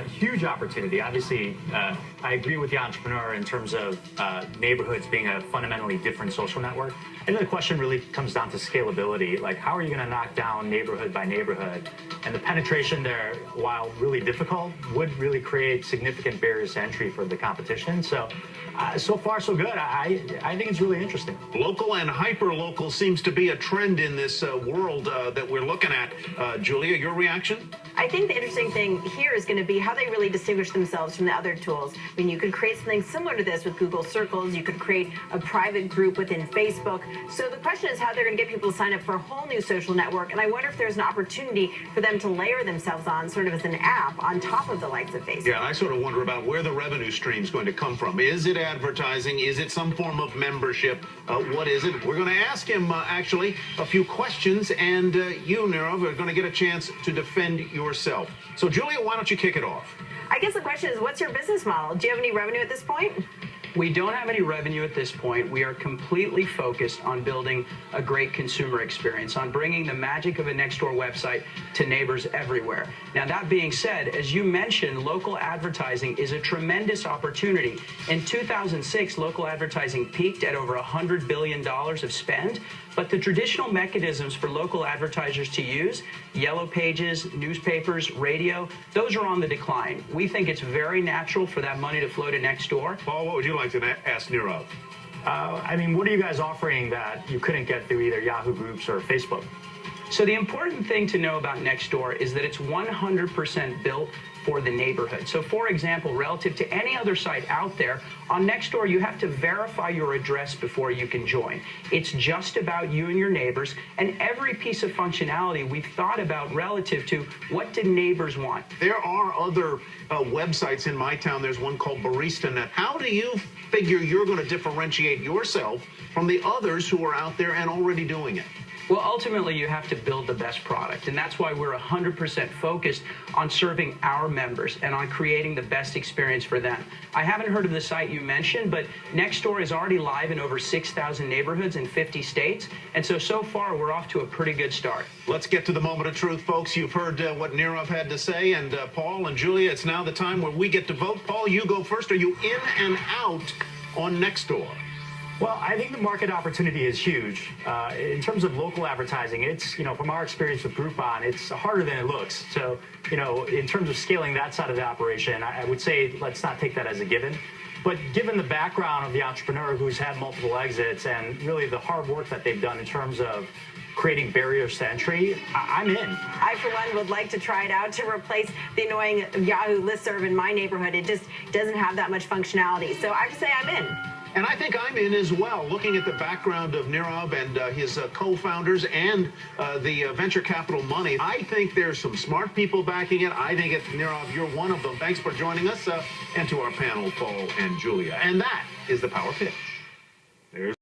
Huge opportunity. Obviously, I agree with the entrepreneur in terms of neighborhoods being a fundamentally different social network. I think the question really comes down to scalability. Like, how are you going to knock down neighborhood by neighborhood? And the penetration there, while really difficult, would really create significant barriers to entry for the competition. So, so far, so good. I think it's really interesting. Local and hyper-local seems to be a trend in this world that we're looking at. Julia, your reaction? I think the interesting thing here is going to be how they really distinguish themselves from the other tools. I mean, you could create something similar to this with Google Circles. You could create a private group within Facebook. So the question is how they're going to get people to sign up for a whole new social network. And I wonder if there's an opportunity for them to layer themselves on sort of as an app on top of the likes of Facebook. Yeah, I sort of wonder about where the revenue stream is going to come from. Is it advertising? Is it some form of membership? What is it? We're going to ask him, actually, a few questions. And you, Nirav, are going to get a chance to defend yourself. So, Julia, why don't you kick it off? I guess the question is, what's your business model? Do you have any revenue at this point? We don't have any revenue at this point. We are completely focused on building a great consumer experience, on bringing the magic of a Nextdoor website to neighbors everywhere. Now, that being said, as you mentioned, local advertising is a tremendous opportunity. In 2006, local advertising peaked at over $100 billion of spend, but the traditional mechanisms for local advertisers to use, yellow pages, newspapers, radio, those are on the decline. We think it's very natural for that money to flow to Nextdoor. Paul, what would you like to ask Nirav? I mean, what are you guys offering that you couldn't get through either Yahoo Groups or Facebook? So the important thing to know about Nextdoor is that it's 100% built for the neighborhood. So for example, relative to any other site out there, on Nextdoor you have to verify your address before you can join. It's just about you and your neighbors, and every piece of functionality we've thought about relative to what do neighbors want. There are other websites in my town. There's one called BaristaNet. How do you figure you're going to differentiate yourself from the others who are out there and already doing it? Well, ultimately, you have to build the best product, and that's why we're 100% focused on serving our members and on creating the best experience for them. I haven't heard of the site you mentioned, but Nextdoor is already live in over 6,000 neighborhoods in 50 states, and so far, we're off to a pretty good start. Let's get to the moment of truth, folks. You've heard what Nirav had to say, and Paul and Julia, it's now the time where we get to vote. Paul, you go first. Are you in and out on Nextdoor? Well, I think the market opportunity is huge. In terms of local advertising, it's, from our experience with Groupon, it's harder than it looks. So, in terms of scaling that side of the operation, I would say let's not take that as a given. But given the background of the entrepreneur who's had multiple exits and really the hard work that they've done in terms of creating barriers to entry, I'm in. I, for one, would like to try it out to replace the annoying Yahoo listserv in my neighborhood. It just doesn't have that much functionality. So I have to say I'm in. And I think I'm in as well, looking at the background of Nirav and his co-founders and the venture capital money. I think there's some smart people backing it. I think, Nirav, you're one of them. Thanks for joining us, and to our panel, Paul and Julia. And that is the Power Pitch. There's